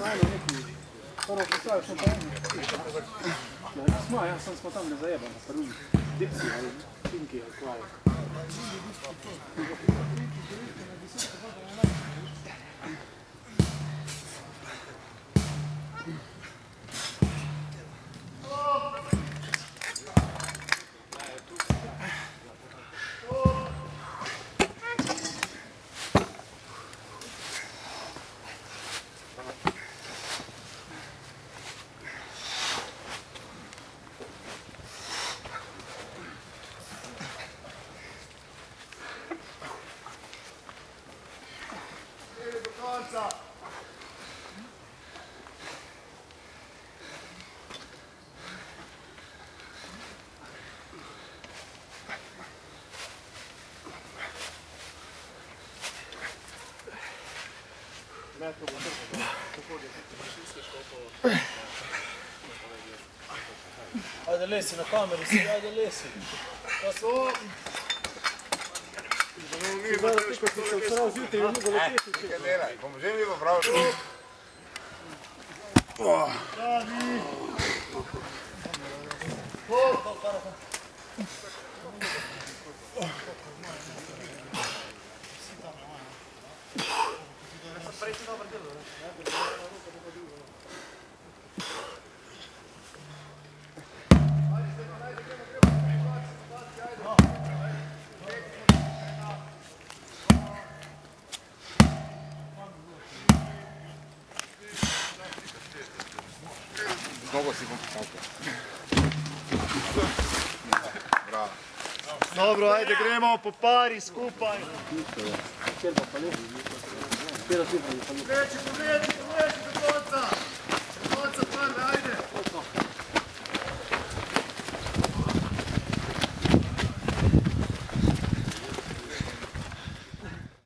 znali neki, prvo postavio šampanje. Ja sam smo tam ne zajebali na prvi dipsi, ali pinki, ali klavi. Ajde lesi na kameru si, ajde lesi. To! Sada teško ti se usrao zjuti i mogu letjeti. Nikad ne raj, pomožem li popravo što? Pravi! Mogu si komplikatno. Bravo. Dobro, ajde gremo po pari skupaj. Treći,